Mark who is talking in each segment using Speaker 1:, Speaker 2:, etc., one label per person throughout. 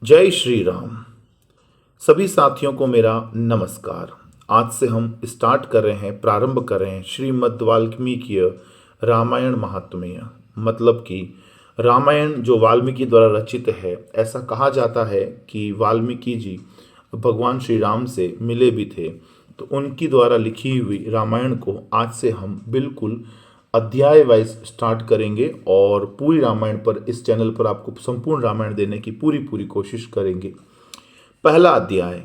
Speaker 1: जय श्री राम। सभी साथियों को मेरा नमस्कार। आज से हम स्टार्ट कर रहे हैं, प्रारंभ कर रहे हैं श्रीमद् वाल्मीकि रामायण महात्म्य। मतलब कि रामायण जो वाल्मीकि द्वारा रचित है। ऐसा कहा जाता है कि वाल्मीकि जी भगवान श्री राम से मिले भी थे, तो उनकी द्वारा लिखी हुई रामायण को आज से हम बिल्कुल अध्याय वाइज स्टार्ट करेंगे और पूरी रामायण पर इस चैनल पर आपको संपूर्ण रामायण देने की पूरी कोशिश करेंगे। पहला अध्याय,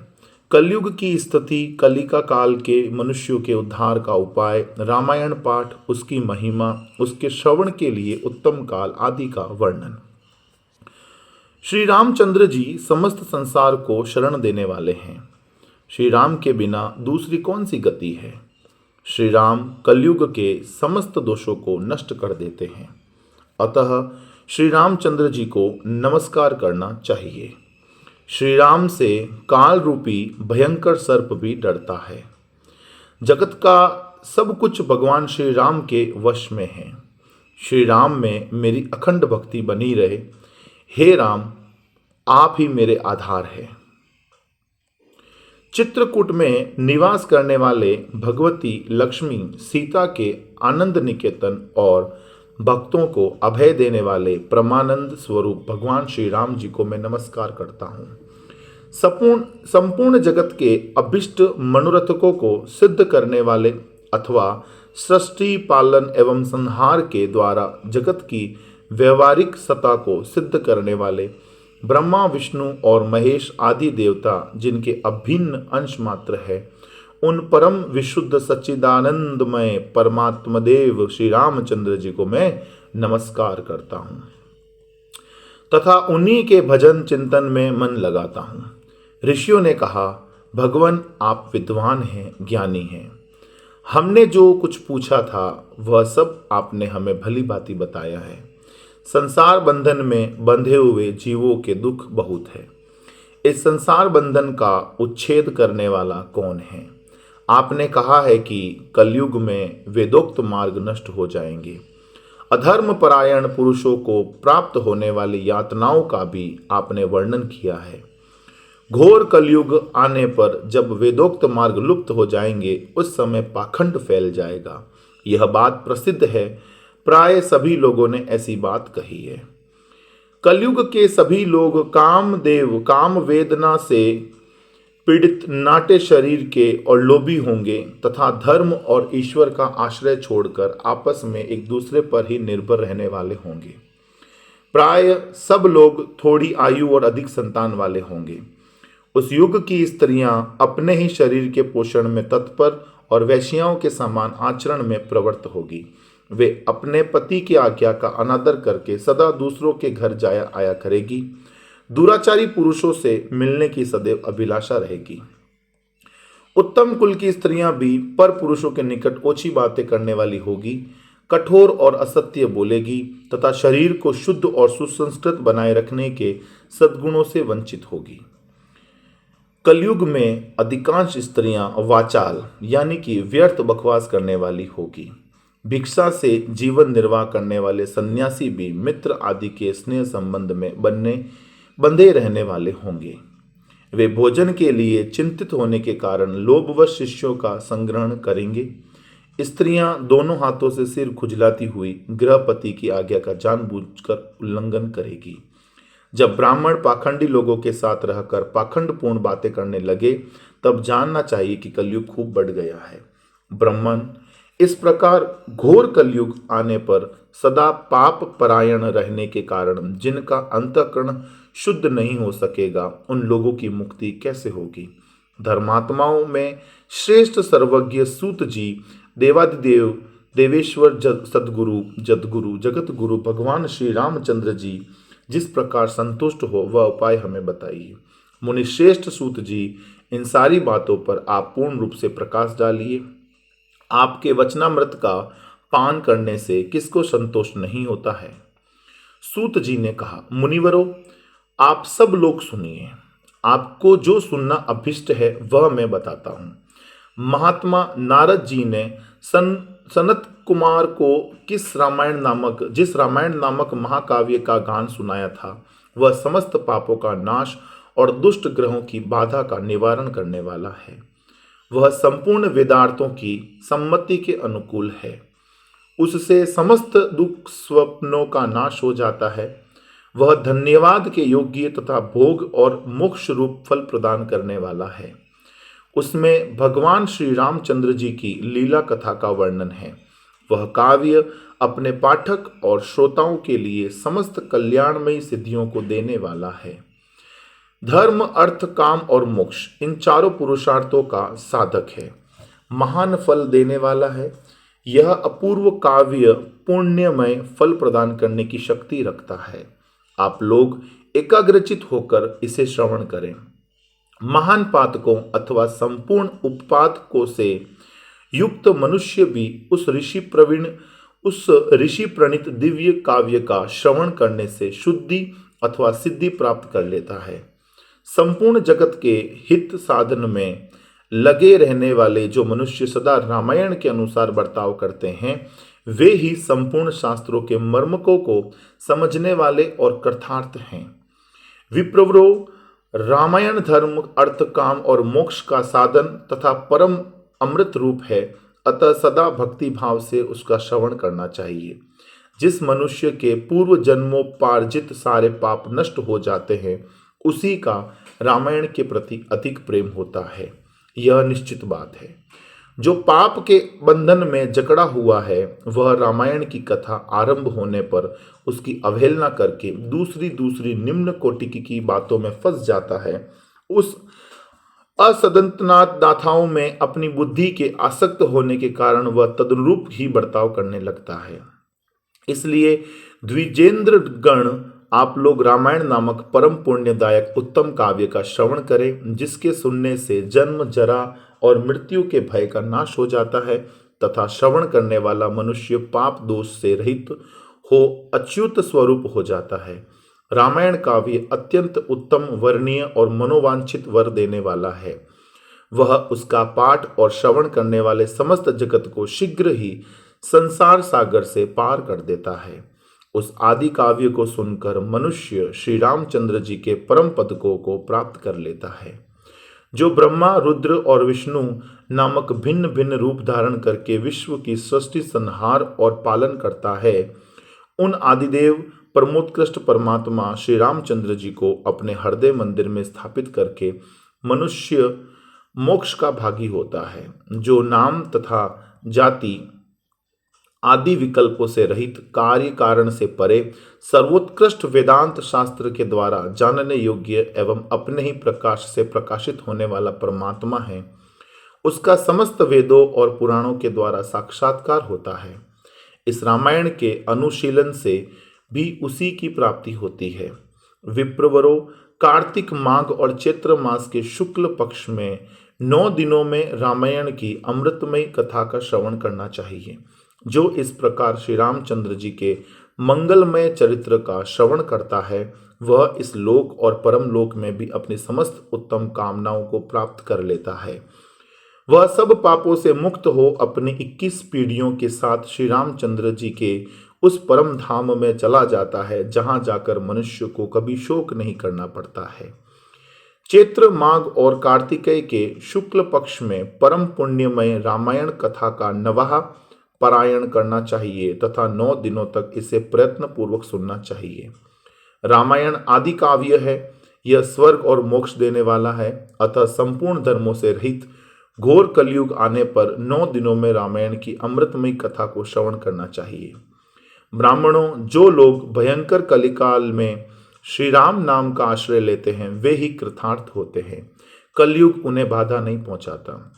Speaker 1: कलयुग की स्थिति, कलिका काल के मनुष्यों के उद्धार का उपाय, रामायण पाठ, उसकी महिमा, उसके श्रवण के लिए उत्तम काल आदि का वर्णन। श्री रामचंद्र जी समस्त संसार को शरण देने वाले हैं। श्री राम के बिना दूसरी कौन सी गति है। श्री राम कलयुग के समस्त दोषों को नष्ट कर देते हैं, अतः श्री रामचंद्र जी को नमस्कार करना चाहिए। श्री राम से काल रूपी भयंकर सर्प भी डरता है। जगत का सब कुछ भगवान श्री राम के वश में है। श्री राम में मेरी अखंड भक्ति बनी रहे। हे राम, आप ही मेरे आधार है। चित्रकूट में निवास करने वाले भगवती लक्ष्मी सीता के आनंद निकेतन और भक्तों को अभय देने वाले परमानंद स्वरूप भगवान श्री राम जी को मैं नमस्कार करता हूँ। संपूर्ण जगत के अभिष्ट मनोरथकों को सिद्ध करने वाले अथवा सृष्टि पालन एवं संहार के द्वारा जगत की व्यवहारिक सत्ता को सिद्ध करने वाले ब्रह्मा विष्णु और महेश आदि देवता जिनके अभिन्न अंश मात्र है, उन परम विशुद्ध सच्चिदानंदमय परमात्मा देव श्री रामचंद्र जी को मैं नमस्कार करता हूँ तथा उन्हीं के भजन चिंतन में मन लगाता हूँ। ऋषियों ने कहा, भगवान आप विद्वान हैं, ज्ञानी हैं। हमने जो कुछ पूछा था वह सब आपने हमें भली भांति बताया है। संसार बंधन में बंधे हुए जीवों के दुख बहुत है। इस संसार बंधन का उच्छेद करने वाला कौन है। आपने कहा है कि कलयुग में वेदोक्त मार्ग नष्ट हो जाएंगे। अधर्म परायण पुरुषों को प्राप्त होने वाली यातनाओं का भी आपने वर्णन किया है। घोर कलयुग आने पर जब वेदोक्त मार्ग लुप्त हो जाएंगे, उस समय पाखंड फैल जाएगा। यह बात प्रसिद्ध है, प्राय सभी लोगों ने ऐसी बात कही है। कलयुग के सभी लोग कामदेव, काम वेदना से पीड़ित नाटे शरीर के और लोभी होंगे तथा धर्म और ईश्वर का आश्रय छोड़कर आपस में एक दूसरे पर ही निर्भर रहने वाले होंगे। प्राय सब लोग थोड़ी आयु और अधिक संतान वाले होंगे। उस युग की स्त्रियां अपने ही शरीर के पोषण में तत्पर और वैश्याओं के समान आचरण में प्रवृत्त होगी। वे अपने पति की आज्ञा का अनादर करके सदा दूसरों के घर जाया आया करेगी। दुराचारी पुरुषों से मिलने की सदैव अभिलाषा रहेगी। उत्तम कुल की स्त्रियां भी पर पुरुषों के निकट ओछी बातें करने वाली होगी, कठोर और असत्य बोलेगी तथा शरीर को शुद्ध और सुसंस्कृत बनाए रखने के सद्गुणों से वंचित होगी। कलयुग में अधिकांश स्त्रियां वाचाल यानी कि व्यर्थ बकवास करने वाली होगी। भिक्षा से जीवन निर्वाह करने वाले सन्यासी भी मित्र आदि के स्नेह संबंध में बंधे रहने वाले होंगे। वे भोजन के लिए चिंतित होने के कारण लोभवश शिष्यों का संग्रहण करेंगे। स्त्रियां दोनों हाथों से सिर खुजलाती हुई गृहपति की आज्ञा का जानबूझकर उल्लंघन करेगी। जब ब्राह्मण पाखंडी लोगों के साथ रहकर पाखंडपूर्ण बातें करने लगे, तब जानना चाहिए कि कलयुग खूब बढ़ गया है। ब्राह्मण, इस प्रकार घोर कलयुग आने पर सदा पाप परायण रहने के कारण जिनका अंतःकरण शुद्ध नहीं हो सकेगा, उन लोगों की मुक्ति कैसे होगी। धर्मात्माओं में श्रेष्ठ सर्वज्ञ सूत जी देवादिदेव देवेश्वर सदगुरु जदगुरु जगत गुरु भगवान श्री रामचंद्र जी जिस प्रकार संतुष्ट हो वह उपाय हमें बताइए। मुनि श्रेष्ठ सूत जी, इन सारी बातों पर आप पूर्ण रूप से प्रकाश डालिए। आपके वचनामृत का पान करने से किसको संतोष नहीं होता है। सूत जी ने कहा, मुनिवरों, आप सब लोग सुनिए। आपको जो सुनना अभिष्ट है वह मैं बताता हूँ। महात्मा नारद जी ने सनत कुमार को जिस रामायण नामक महाकाव्य का गान सुनाया था, वह समस्त पापों का नाश और दुष्ट ग्रहों की बाधा का निवारण करने वाला है। वह संपूर्ण वेदार्थों की सम्मति के अनुकूल है। उससे समस्त दुख स्वप्नों का नाश हो जाता है। वह धन्यवाद के योग्य तथा भोग और मोक्ष रूप फल प्रदान करने वाला है। उसमें भगवान श्री रामचंद्र जी की लीला कथा का वर्णन है। वह काव्य अपने पाठक और श्रोताओं के लिए समस्त कल्याणमयी सिद्धियों को देने वाला है। धर्म, अर्थ, काम और मोक्ष इन चारों पुरुषार्थों का साधक है। महान फल देने वाला है। यह अपूर्व काव्य पुण्यमय फल प्रदान करने की शक्ति रखता है। आप लोग एकाग्रचित होकर इसे श्रवण करें। महान पातकों अथवा संपूर्ण उपपादकों से युक्त मनुष्य भी उस ऋषि प्रणीत दिव्य काव्य का श्रवण करने से शुद्धि अथवा सिद्धि प्राप्त कर लेता है। संपूर्ण जगत के हित साधन में लगे रहने वाले जो मनुष्य सदा रामायण के अनुसार बर्ताव करते हैं, वे ही संपूर्ण शास्त्रों के मर्मकों को समझने वाले और कृतार्थ हैं। विप्रवरो, रामायण धर्म, अर्थ, काम और मोक्ष का साधन तथा परम अमृत रूप है। अतः सदा भक्ति भाव से उसका श्रवण करना चाहिए। जिस मनुष्य के पूर्व जन्मोपार्जित सारे पाप नष्ट हो जाते हैं, उसी का रामायण के प्रति अधिक प्रेम होता है। यह निश्चित बात है। जो पाप के बंधन में जकड़ा हुआ है, वह रामायण की कथा आरंभ होने पर उसकी अवहेलना करके दूसरी निम्न कोटि की बातों में फंस जाता है। उस असदंतनाथ गाथाओं में अपनी बुद्धि के आसक्त होने के कारण वह तदनुरूप ही बर्ताव करने लगता है। इसलिए द्विजेंद्र गण, आप लोग रामायण नामक परम पुण्यदायक उत्तम काव्य का श्रवण करें, जिसके सुनने से जन्म, जरा और मृत्यु के भय का नाश हो जाता है तथा श्रवण करने वाला मनुष्य पाप दोष से रहित हो अच्युत स्वरूप हो जाता है। रामायण काव्य अत्यंत उत्तम, वर्णीय और मनोवांछित वर देने वाला है। वह उसका पाठ और श्रवण करने वाले समस्त जगत को शीघ्र ही संसार सागर से पार कर देता है। उस आदि काव्य को सुनकर मनुष्य श्री रामचंद्र जी के परम पदकों को प्राप्त कर लेता है। जो ब्रह्मा, रुद्र और विष्णु नामक भिन्न भिन्न रूप धारण करके विश्व की सृष्टि, संहार और पालन करता है, उन आदिदेव परमोत्कृष्ट परमात्मा श्री रामचंद्र जी को अपने हृदय मंदिर में स्थापित करके मनुष्य मोक्ष का भागी होता है। जो नाम तथा जाति आदि विकल्पों से रहित, कार्य कारण से परे, सर्वोत्कृष्ट वेदांत शास्त्र के द्वारा जानने योग्य एवं अपने ही प्रकाश से प्रकाशित होने वाला परमात्मा है, उसका समस्त वेदों और पुराणों के द्वारा साक्षात्कार होता है। इस रामायण के अनुशीलन से भी उसी की प्राप्ति होती है। विप्रवरो, कार्तिक, माघ और चैत्र मास के शुक्ल पक्ष में 9 दिनों में रामायण की अमृतमय कथा का श्रवण करना चाहिए। जो इस प्रकार श्री रामचंद्र जी के मंगलमय चरित्र का श्रवण करता है, वह इस लोक और परम लोक में भी अपनी समस्त उत्तम कामनाओं को प्राप्त कर लेता है। वह सब पापों से मुक्त हो अपनी 21 पीढ़ियों के साथ श्री रामचंद्र जी के उस परम धाम में चला जाता है, जहां जाकर मनुष्य को कभी शोक नहीं करना पड़ता है। चैत्र, माघ और कार्तिकेय के शुक्ल पक्ष में परम पुण्यमय रामायण कथा का नवाह पारायण करना चाहिए तथा 9 दिनों तक इसे प्रयत्न पूर्वक सुनना चाहिए। रामायण आदि काव्य है। यह स्वर्ग और मोक्ष देने वाला है। अतः संपूर्ण धर्मों से रहित घोर कलयुग आने पर 9 दिनों में रामायण की अमृतमयी कथा को श्रवण करना चाहिए। ब्राह्मणों, जो लोग भयंकर कलिकाल में श्री राम नाम का आश्रय लेते हैं, वे ही कृतार्थ होते हैं। कलयुग उन्हें बाधा नहीं पहुंचाता।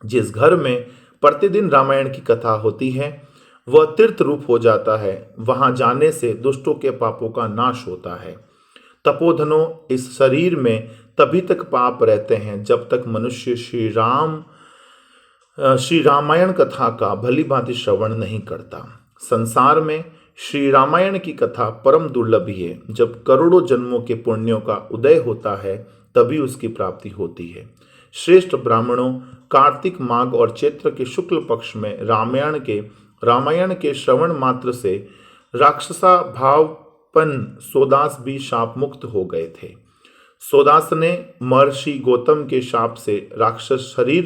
Speaker 1: जिस घर में प्रतिदिन रामायण की कथा होती है, वह तीर्थ रूप हो जाता है। वहां जाने से दुष्टों के पापों का नाश होता है। तपोधनों, इस शरीर में तभी तक पाप रहते हैं जब तक मनुष्य श्री रामायण कथा का भली भांति श्रवण नहीं करता। संसार में श्री रामायण की कथा परम दुर्लभ है। जब करोड़ों जन्मों के पुण्यों का उदय होता है, तभी उसकी प्राप्ति होती है। श्रेष्ठ ब्राह्मणों, कार्तिक, माघ और चैत्र के शुक्ल पक्ष में रामायण के श्रवण मात्र से राक्षसा भाव सोदास भी शाप मुक्त हो गए थे। सोदास ने महर्षि गौतम के शाप से राक्षस शरीर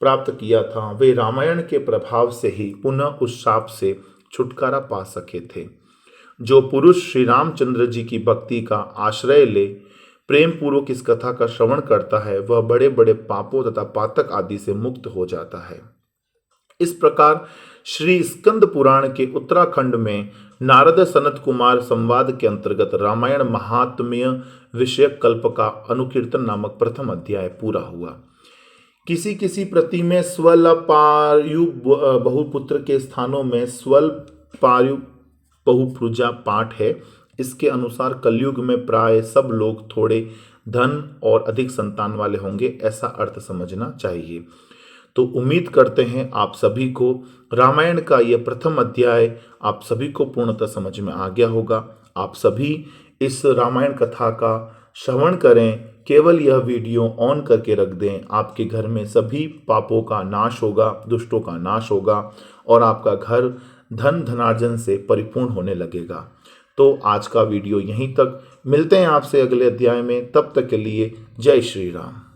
Speaker 1: प्राप्त किया था। वे रामायण के प्रभाव से ही पुनः उस शाप से छुटकारा पा सके थे। जो पुरुष श्री रामचंद्र जी की भक्ति का आश्रय ले प्रेम पूर्वक इस कथा का श्रवण करता है, वह बड़े बड़े पापों तथा पातक आदि से मुक्त हो जाता है। इस प्रकार श्री स्कंद पुराण के उत्तराखंड में नारद सनत कुमार संवाद के अंतर्गत रामायण महात्म्य विषयक कल्प का अनुकीर्तन नामक प्रथम अध्याय पूरा हुआ। किसी किसी प्रति में स्वल्पायु बहुपुत्र के स्थानों में स्वल्पायु बहुभुजा पाठ है। इसके अनुसार कलयुग में प्राय सब लोग थोड़े धन और अधिक संतान वाले होंगे, ऐसा अर्थ समझना चाहिए। तो उम्मीद करते हैं आप सभी को रामायण का यह प्रथम अध्याय आप सभी को पूर्णतः समझ में आ गया होगा। आप सभी इस रामायण कथा का श्रवण करें, केवल यह वीडियो ऑन करके रख दें। आपके घर में सभी पापों का नाश होगा, दुष्टों का नाश होगा और आपका घर धन धनार्जन से परिपूर्ण होने लगेगा। तो आज का वीडियो यहीं तक, मिलते हैं आपसे अगले अध्याय में। तब तक के लिए जय श्री राम।